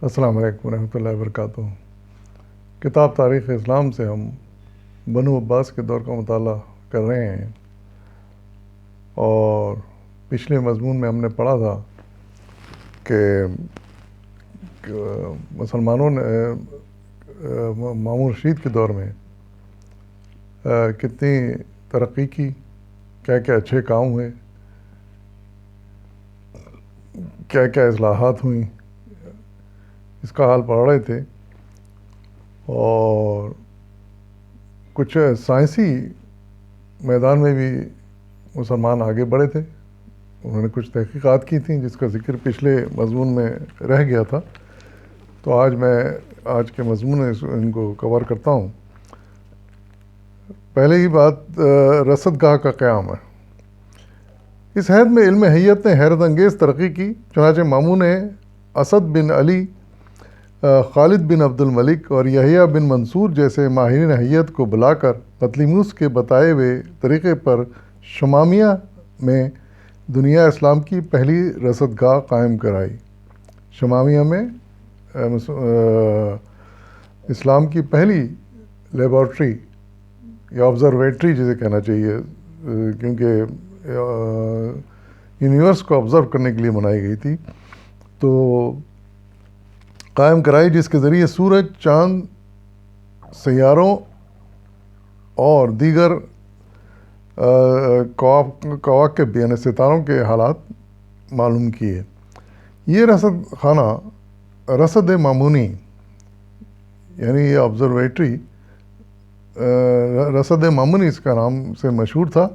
السلام علیکم ورحمۃ اللہ وبرکاتہ۔ کتاب تاریخ اسلام سے ہم بنو عباس کے دور کا مطالعہ کر رہے ہیں، اور پچھلے مضمون میں ہم نے پڑھا تھا کہ مسلمانوں نے مامون رشید کے دور میں کتنی ترقی کی، کیا کیا اچھے کام ہوئے، کیا کیا اصلاحات ہوئیں، اس کا حال پڑھ رہے تھے۔ اور کچھ سائنسی میدان میں بھی مسلمان آگے بڑھے تھے، انہوں نے کچھ تحقیقات کی تھیں جس کا ذکر پچھلے مضمون میں رہ گیا تھا، تو آج کے مضمون میں ان کو کور کرتا ہوں۔ پہلے ہی بات رصد گاہ کا قیام ہے۔ اس حید میں علم حیت نے حیرت انگیز ترقی کی، چنانچہ مامون اسد بن علی، خالد بن عبد الملک اور یحییٰ بن منصور جیسے ماہرین حیت کو بلا کر بطلیموس کے بتائے ہوئے طریقے پر شمامیہ میں دنیا اسلام کی پہلی رصد گاہ قائم کرائی۔ شمامیہ میں اسلام کی پہلی لیبارٹری یا آبزرویٹری جسے کہنا چاہیے، کیونکہ یونیورس کو آبزرو کرنے کے لیے بنائی گئی تھی، تو قائم کرائی، جس کے ذریعے سورج، چاند، سیاروں اور دیگر کواکب یعنی ستاروں کے حالات معلوم کیے۔ یہ رصد خانہ رصد مامونی یعنی یہ آبزرویٹری رصد مامونی اس کا نام سے مشہور تھا،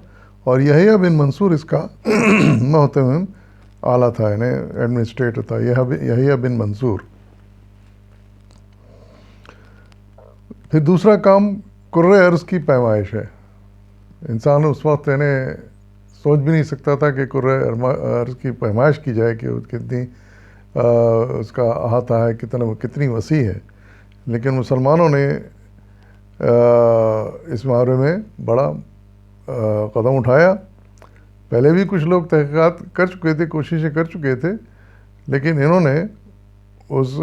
اور یحییٰ بن منصور اس کا محتمم اعلیٰ تھا، یعنی ایڈمنسٹریٹر تھا، یحییٰ بن منصور۔ پھر دوسرا کام کرۂ ارض کی پیمائش ہے۔ انسان اس وقت سوچ بھی نہیں سکتا تھا کہ کرۂ ارض کی پیمائش کی جائے کہ کتنی اس کا احاطہ ہے، کتنی وسیع ہے، لیکن مسلمانوں نے اس بارے میں بڑا قدم اٹھایا۔ پہلے بھی کچھ لوگ تحقیقات کر چکے تھے، کوششیں کر چکے تھے، لیکن انہوں نے اس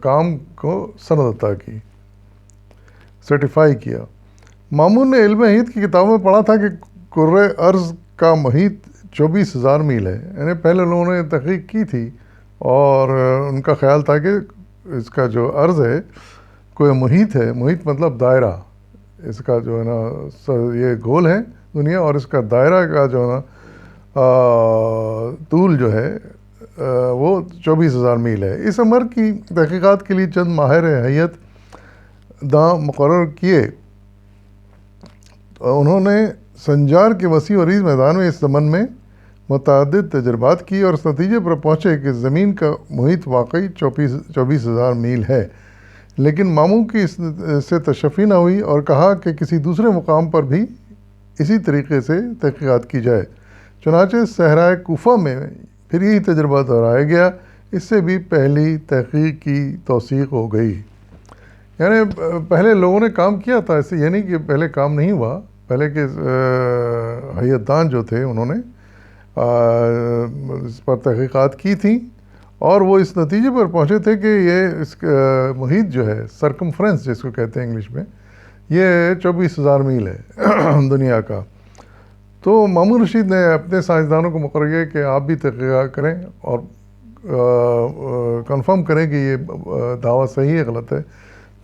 کام کو سند عطا کی، سرٹیفائی کیا۔ مامون نے علم حیت کی کتابوں میں پڑھا تھا کہ کرۂ ارض کا محیط 24,000 میل ہے، یعنی پہلے لوگوں نے تحقیق کی تھی اور ان کا خیال تھا کہ اس کا جو عرض ہے کوئی محیط ہے، محیط مطلب دائرہ، اس کا جو ہے نا یہ گول ہے دنیا، اور اس کا دائرہ کا جو ہے نا طول جو ہے وہ 24,000 میل ہے۔ اس عمر کی تحقیقات کے لیے چند ماہر حیت داں مقرر کیے، انہوں نے سنجار کے وسیع و عریض میدان میں اس زمن میں متعدد تجربات کی اور اس نتیجے پر پہنچے کہ زمین کا محیط واقعی 24,000 میل ہے، لیکن ماموں کی اس سے تشفی نہ ہوئی اور کہا کہ کسی دوسرے مقام پر بھی اسی طریقے سے تحقیقات کی جائے۔ چنانچہ صحرائے کوفہ میں پھر یہی تجربہ دہرایا گیا، اس سے بھی پہلی تحقیق کی توثیق ہو گئی۔ یعنی پہلے لوگوں نے کام کیا تھا، اس سے یہ نہیں کہ پہلے کام نہیں ہوا، پہلے کے حیت دان جو تھے انہوں نے اس پر تحقیقات کی تھیں، اور وہ اس نتیجے پر پہنچے تھے کہ یہ اس محیط جو ہے، سرکمفرنس جس کو کہتے ہیں انگلش میں، یہ 24,000 میل ہے دنیا کا۔ تو مامون رشید نے اپنے سائنسدانوں کو مقرر کیا کہ آپ بھی تحقیقات کریں اور کنفرم کریں کہ یہ دعویٰ صحیح ہے غلط ہے۔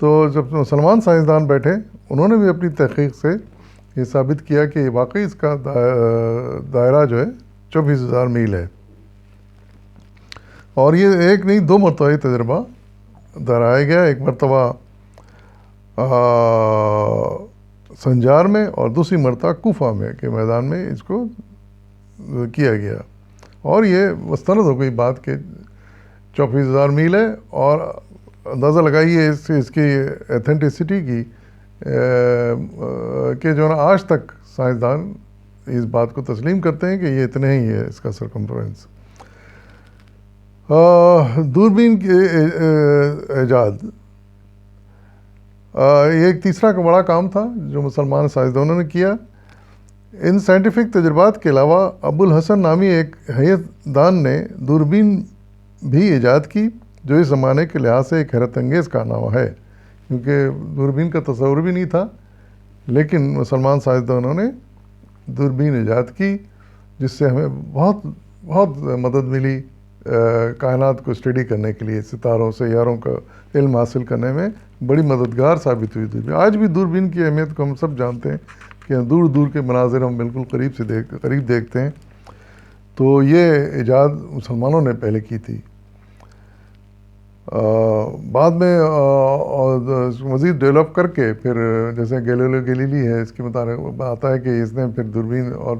تو جب مسلمان سائنسدان بیٹھے، انہوں نے بھی اپنی تحقیق سے یہ ثابت کیا کہ واقعی اس کا دائرہ جو ہے 24,000 میل ہے، اور یہ ایک نہیں 2 مرتبہ تجربہ دہرایا گیا، ایک مرتبہ سنجار میں اور دوسری مرتبہ کوفہ میں کے میدان میں اس کو کیا گیا، اور یہ مستند ہو گئی بات کہ 24,000 میل ہے۔ اور اندازہ لگائیے اس کی ایتھینٹسٹی کی کہ جو نا آج تک سائنسدان اس بات کو تسلیم کرتے ہیں کہ یہ اتنے ہی ہے اس کا سرکمفرنس۔ دوربین کے ایجاد یہ ایک تیسرا کا بڑا کام تھا جو مسلمان سائنسدانوں نے کیا۔ ان سائنٹیفک تجربات کے علاوہ ابو الحسن نامی ایک حیت دان نے دوربین بھی ایجاد کی، جو اس زمانے کے لحاظ سے ایک حیرت انگیز کارنامہ ہے، کیونکہ دوربین کا تصور بھی نہیں تھا، لیکن مسلمان سائنسدانوں نے دوربین ایجاد کی، جس سے ہمیں بہت بہت مدد ملی کائنات کو اسٹڈی کرنے کے لیے، ستاروں سیاروں کا علم حاصل کرنے میں بڑی مددگار ثابت ہوئی دوربین۔ آج بھی دوربین کی اہمیت کو ہم سب جانتے ہیں کہ دور دور کے مناظر ہم بالکل قریب دیکھتے ہیں، تو یہ ایجاد مسلمانوں نے پہلے کی تھی۔ بعد میں مزید ڈیولپ کر کے پھر جیسے گیلیلیو گیلیلی ہے، اس کے مطابق آتا ہے کہ اس نے پھر دوربین اور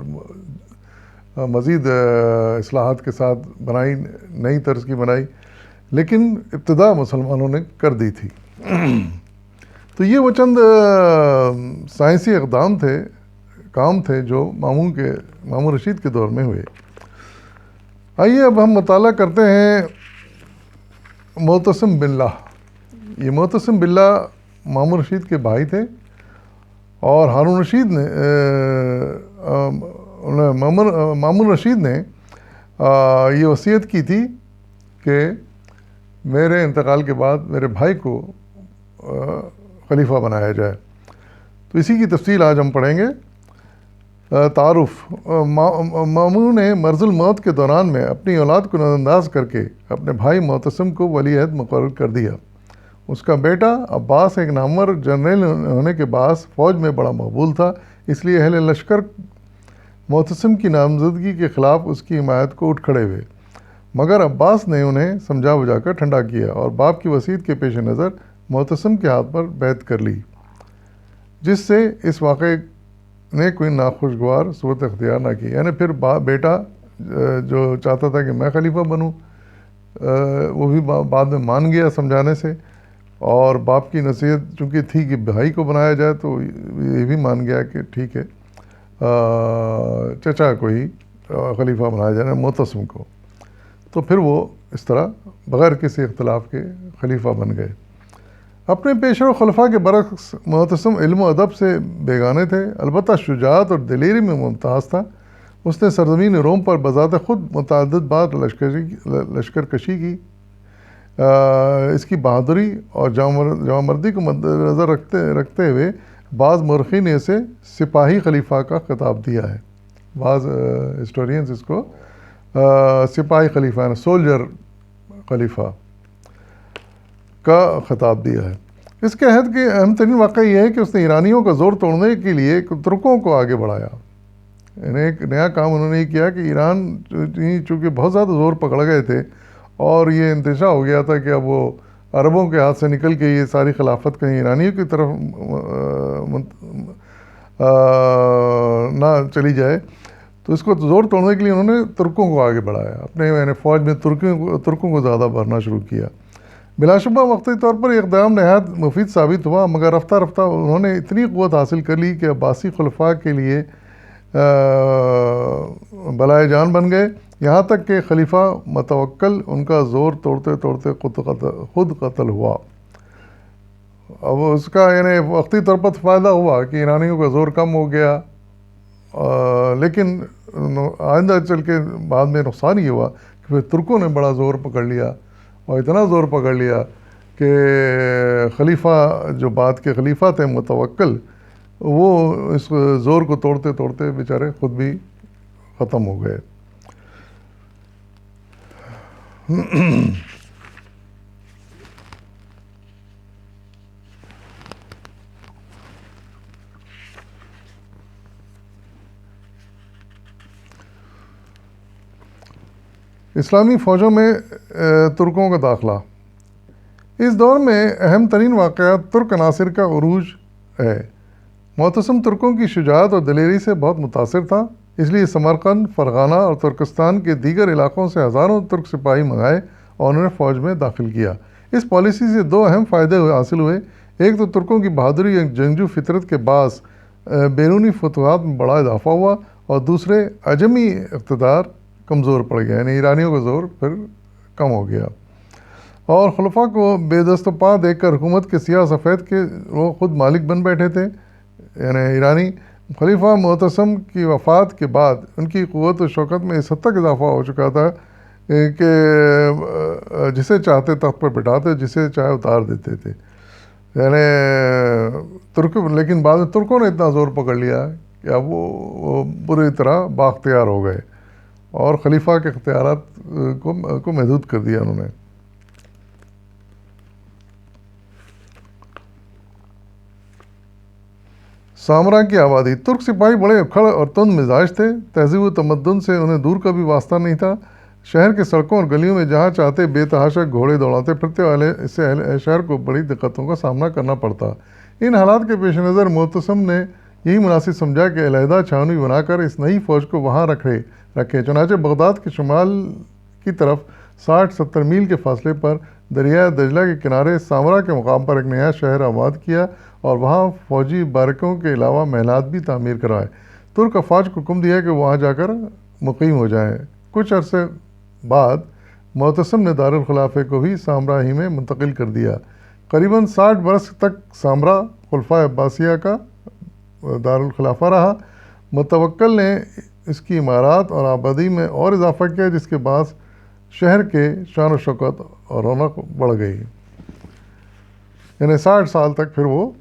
مزید اصلاحات کے ساتھ بنائی، نئی طرز کی بنائی، لیکن ابتدا مسلمانوں نے کر دی تھی۔ تو یہ وہ چند سائنسی اقدام تھے، کام تھے جو مامون رشید کے دور میں ہوئے۔ آئیے اب ہم مطالعہ کرتے ہیں معتصم باللہ۔ یہ معتصم باللہ مامون رشید کے بھائی تھے، اور ہارون رشید نے مامون رشید نے یہ وصیت کی تھی کہ میرے انتقال کے بعد میرے بھائی کو خلیفہ بنایا جائے۔ تو اسی کی تفصیل آج ہم پڑھیں گے۔ تعارف: مامون نے مرض الموت کے دوران میں اپنی اولاد کو نظر انداز کر کے اپنے بھائی معتصم کو ولی عہد مقرر کر دیا۔ اس کا بیٹا عباس ایک نامور جنرل ہونے کے باعث فوج میں بڑا مقبول تھا، اس لیے اہل لشکر معتصم کی نامزدگی کے خلاف اس کی حمایت کو اٹھ کھڑے ہوئے، مگر عباس نے انہیں سمجھا بجھا کر ٹھنڈا کیا اور باپ کی وصیت کے پیش نظر معتصم کے ہاتھ پر بیعت کر لی، جس سے اس واقعے نے کوئی ناخوشگوار صورت اختیار نہ کی۔ یعنی پھر بیٹا جو چاہتا تھا کہ میں خلیفہ بنوں، وہ بھی بعد میں مان گیا سمجھانے سے، اور باپ کی نصیحت چونکہ تھی کہ بھائی کو بنایا جائے تو یہ بھی مان گیا کہ ٹھیک ہے چچا کو ہی خلیفہ بنایا جائے، معتصم کو۔ تو پھر وہ اس طرح بغیر کسی اختلاف کے خلیفہ بن گئے۔ اپنے پیشرو خلفاء کے برعکس معتصم علم و ادب سے بیگانے تھے، البتہ شجاعت اور دلیری میں ممتاز تھا۔ اس نے سرزمین روم پر بذات خود متعدد بار لشکر کشی کی۔ اس کی بہادری اور جوان مردی کو مد نظر رکھتے ہوئے بعض مورخین نے اسے سپاہی خلیفہ کا خطاب دیا ہے۔ بعض ہسٹورینز اس کو سپاہی خلیفہ یعنی سولجر خلیفہ کا خطاب دیا ہے۔ اس کے عہد کے اہم ترین واقعہ یہ ہے کہ اس نے ایرانیوں کا زور توڑنے کے لیے ترکوں کو آگے بڑھایا۔ یعنی ایک نیا کام انہوں نے یہ کیا کہ ایران چونکہ بہت زیادہ زور پکڑ گئے تھے اور یہ انتشا ہو گیا تھا کہ اب وہ عربوں کے ہاتھ سے نکل کے یہ ساری خلافت کہیں ایرانیوں کی طرف نہ چلی جائے، تو اس کو زور توڑنے کے لیے انہوں نے ترکوں کو آگے بڑھایا، اپنے یعنی فوج میں ترکوں کو زیادہ بھرنا شروع کیا۔ بلا شبہ وقتی طور پر یہ اقدام نہایت مفید ثابت ہوا، مگر رفتہ رفتہ انہوں نے اتنی قوت حاصل کر لی کہ عباسی خلفاء کے لیے بلائے جان بن گئے، یہاں تک کہ خلیفہ متوکل ان کا زور توڑتے توڑتے خود قتل ہوا۔ اب اس کا یعنی وقتی طور پر فائدہ ہوا کہ ایرانیوں کا زور کم ہو گیا، لیکن آئندہ چل کے بعد میں نقصان یہ ہوا کہ پھر ترکوں نے بڑا زور پکڑ لیا، اور اتنا زور پکڑ لیا کہ خلیفہ جو بعد کے خلیفہ تھے متوکل، وہ اس زور کو توڑتے توڑتے بیچارے خود بھی ختم ہو گئے۔ اسلامی فوجوں میں ترکوں کا داخلہ۔ اس دور میں اہم ترین واقعات ترک عناصر کا عروج ہے۔ معتصم ترکوں کی شجاعت اور دلیری سے بہت متاثر تھا، اس لیے سمرقند، فرغانہ اور ترکستان کے دیگر علاقوں سے ہزاروں ترک سپاہی منگائے اور انہیں فوج میں داخل کیا۔ اس پالیسی سے دو اہم فائدے حاصل ہوئے، ایک تو ترکوں کی بہادری اور جنگجو فطرت کے باعث بیرونی فتوحات میں بڑا اضافہ ہوا، اور دوسرے عجمی اقتدار کمزور پڑ گیا، یعنی ایرانیوں کا زور پھر کم ہو گیا، اور خلفاء کو بے دست و پا دیکھ کر حکومت کے سیاہ سفید کے وہ خود مالک بن بیٹھے تھے، یعنی ایرانی۔ خلیفہ معتصم کی وفات کے بعد ان کی قوت و شوکت میں اس حد تک اضافہ ہو چکا تھا کہ جسے چاہتے تخت پر بٹھاتے، جسے چاہے اتار دیتے تھے. یعنی لیکن بعد میں ترکوں نے اتنا زور پکڑ لیا کہ اب وہ پوری طرح بااختیار ہو گئے اور خلیفہ کے اختیارات کو محدود کر دیا انہوں نے. سامرا کی آبادی. ترک سپاہی بڑے اکھڑ اور تند مزاج تھے. تہذیب و تمدن سے انہیں دور کا بھی واسطہ نہیں تھا. شہر کے سڑکوں اور گلیوں میں جہاں چاہتے بے تحاشا گھوڑے دوڑاتے پھرتے، اس سے اہل شہر کو بڑی دقتوں کا سامنا کرنا پڑتا. ان حالات کے پیش نظر معتصم نے یہی مناسب سمجھا کہ علیحدہ چھاونی بنا کر اس نئی فوج کو وہاں رکھے. چنانچہ بغداد کے شمال کی طرف 60-70 میل کے فاصلے پر دریائے دجلہ کے کنارے سامرا کے مقام پر ایک نیا شہر آباد کیا اور وہاں فوجی بارکوں کے علاوہ محلات بھی تعمیر کرائے. ترک افواج کو حکم دیا کہ وہاں جا کر مقیم ہو جائیں. کچھ عرصے بعد معتصم نے دارالخلافے کو بھی سامرا ہی میں منتقل کر دیا. قریباً 60 برس تک سامرا خلفائے عباسیہ کا دارالخلافہ رہا. متوکل نے اس کی عمارات اور آبادی میں اور اضافہ کیا، جس کے بعد شہر کے شان و شوکت اور رونق بڑھ گئی. یعنی 60 سال تک پھر وہ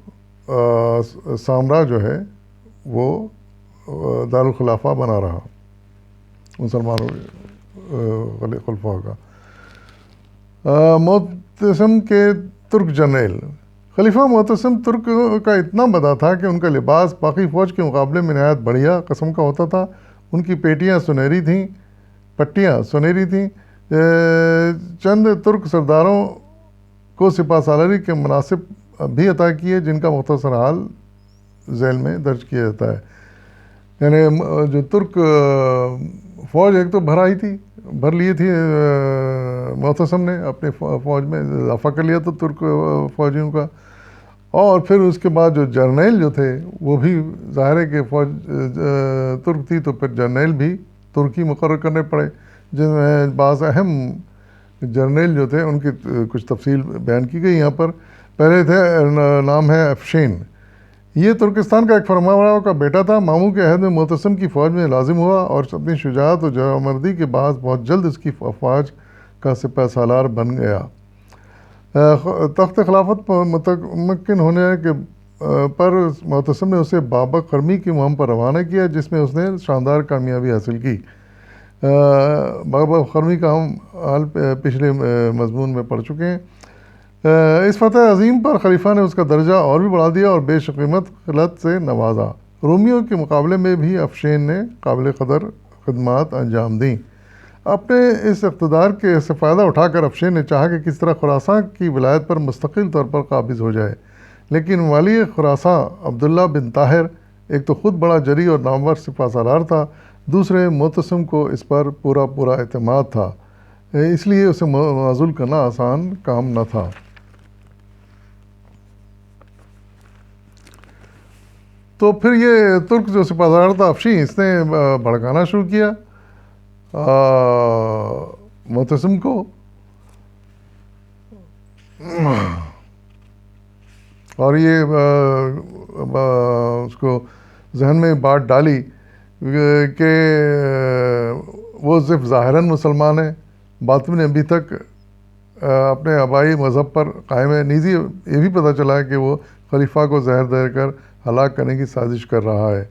سامرا جو ہے وہ دارالخلافہ بنا رہا مسلمانوں خلفاء کا. معتصم کے ترک جرنیل. خلیفہ معتصم ترک کا اتنا بدا تھا کہ ان کا لباس باقی فوج کے مقابلے میں نہایت بڑھیا قسم کا ہوتا تھا. ان کی پٹیاں سنہری تھیں. چند ترک سرداروں کو سپہ سالاری کے مناصب بھی عطا کیے، جن کا مختصر حال ذیل میں درج کیا جاتا ہے. یعنی جو ترک فوج ایک تو بھر لی تھی معتصم نے اپنے فوج میں اضافہ کر لیا تو ترک فوجیوں کا، اور پھر اس کے بعد جو جرنیل جو تھے وہ بھی ظاہر ہے کہ فوج ترک تھی تو پھر جرنیل بھی ترکی مقرر کرنے پڑے، جن میں بعض اہم جرنیل جو تھے ان کی کچھ تفصیل بیان کی گئی یہاں پر. پہلے تھے، نام ہے افشین. یہ ترکستان کا ایک فرمانروا کا بیٹا تھا. ماموں کے عہد میں معتصم کی فوج میں لازم ہوا اور اپنی شجاعت اور جوانمردی کے بعد بہت جلد اس کی افواج کا سپہ سالار بن گیا. تخت خلافت پر متمکن ہونے کے پر معتصم نے اسے بابک خرمی کی مہم پر روانہ کیا، جس میں اس نے شاندار کامیابی حاصل کی. بابک خرمی کا ہم حال پچھلے مضمون میں پڑھ چکے ہیں. اس فتح عظیم پر خلیفہ نے اس کا درجہ اور بھی بڑھا دیا اور بے قیمت خلعت سے نوازا. رومیوں کے مقابلے میں بھی افشین نے قابل قدر خدمات انجام دیں. اپنے اس اقتدار کے سے فائدہ اٹھا کر افشین نے چاہا کہ کس طرح خراساں کی ولایت پر مستقل طور پر قابض ہو جائے، لیکن والی خراساں عبداللہ بن طاہر ایک تو خود بڑا جری اور نامور سپہ سالار تھا، دوسرے معتصم کو اس پر پورا اعتماد تھا، اس لیے اسے معزول کرنا آسان کام نہ تھا. تو پھر یہ ترک جو سپہ سالار تھا افشین، اس نے بھڑکانا شروع کیا معتصم کو، اور یہ اس کو ذہن میں بات ڈالی کہ وہ صرف ظاہراً مسلمان ہے، باطن میں ابھی تک اپنے آبائی مذہب پر قائم ہے. نیزی یہ بھی پتہ چلا ہے کہ وہ خلیفہ کو زہر دے کر ہلاک کرنے کی سازش کر رہا ہے.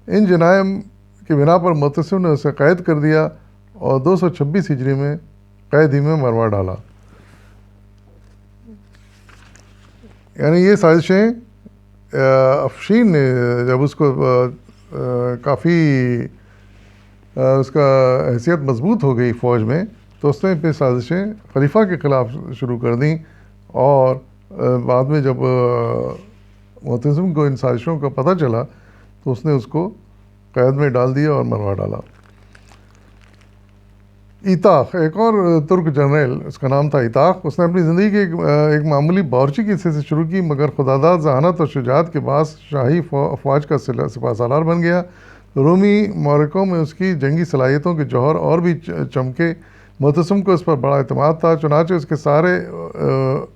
ان جرائم کی بنا پر معتصم نے اسے قید کر دیا اور 226 ہجری میں قید ہی میں مروا ڈالا. یعنی یہ سازشیں افشین نے جب اس کو کافی اس کا حیثیت مضبوط ہو گئی فوج میں، تو اس نے پھر سازشیں خلیفہ کے خلاف شروع کر دیں، اور بعد میں جب معتصم کو ان سازشوں کا پتہ چلا تو اس نے اس کو قید میں ڈال دیا اور مروا ڈالا. ایتاخ ایک اور ترک جرنیل، اس کا نام تھا ایتاخ. اس نے اپنی زندگی کے ایک معمولی باورچی کے حصے سے شروع کی، مگر خداداد ذہانت اور شجاعت کے باعث شاہی افواج کا سپہ سالار بن گیا. رومی معرکوں میں اس کی جنگی صلاحیتوں کے جوہر اور بھی چمکے. معتصم کو اس پر بڑا اعتماد تھا، چنانچہ اس کے سارے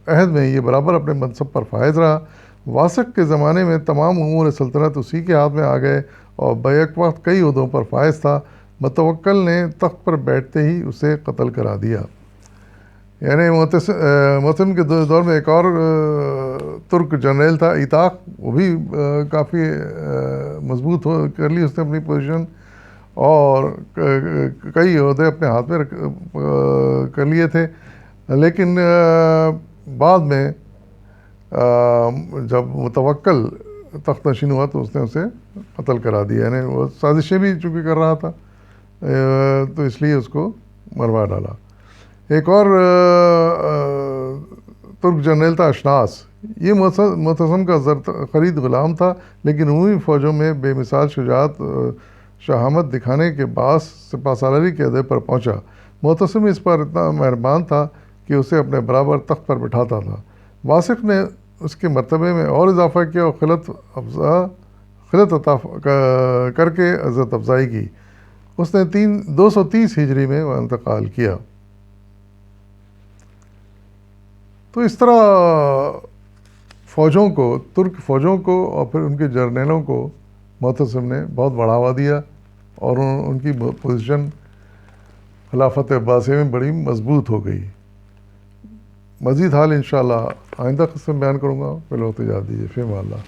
عہد میں یہ برابر اپنے منصب پر فائز رہا. واسق کے زمانے میں تمام امور سلطنت اسی کے ہاتھ میں آ گئے اور بیک وقت کئی عہدوں پر فائز تھا. متوکل نے تخت پر بیٹھتے ہی اسے قتل کرا دیا. یعنی معتصم کے دور میں ایک اور ترک جنرل تھا ایتاق، وہ بھی کافی مضبوط کر لی اس نے اپنی پوزیشن، اور کئی عہدے اپنے ہاتھ میں کر لیے تھے. لیکن بعد میں جب متوکل تخت نشین ہوا تو اس نے اسے قتل کرا دیا. یعنی وہ سازشیں بھی چونکہ کر رہا تھا تو اس لیے اس کو مروا ڈالا. ایک اور ترک جنرل تھا اشناس. یہ معتصم کا خرید غلام تھا، لیکن عمومی فوجوں میں بے مثال شجاعت شہامت دکھانے کے باعث سپہ سالاری کے عہدے پر پہنچا. معتصم اس پر اتنا مہربان تھا کہ اسے اپنے برابر تخت پر بٹھاتا تھا. واسق نے اس کے مرتبے میں اور اضافہ کیا اور خلعت عطا کر کے عزت افزائی کی. اس نے 230 ہجری میں انتقال کیا. تو اس طرح فوجوں کو، ترک فوجوں کو اور پھر ان کے جرنیلوں کو معتصم نے بہت بڑھاوا دیا، اور ان کی پوزیشن خلافت عباسیہ میں بڑی مضبوط ہو گئی. مزید حال انشاءاللہ آئندہ قسم بیان کروں گا. پہلے وقت اجازت دیجیے. فی امان اللہ.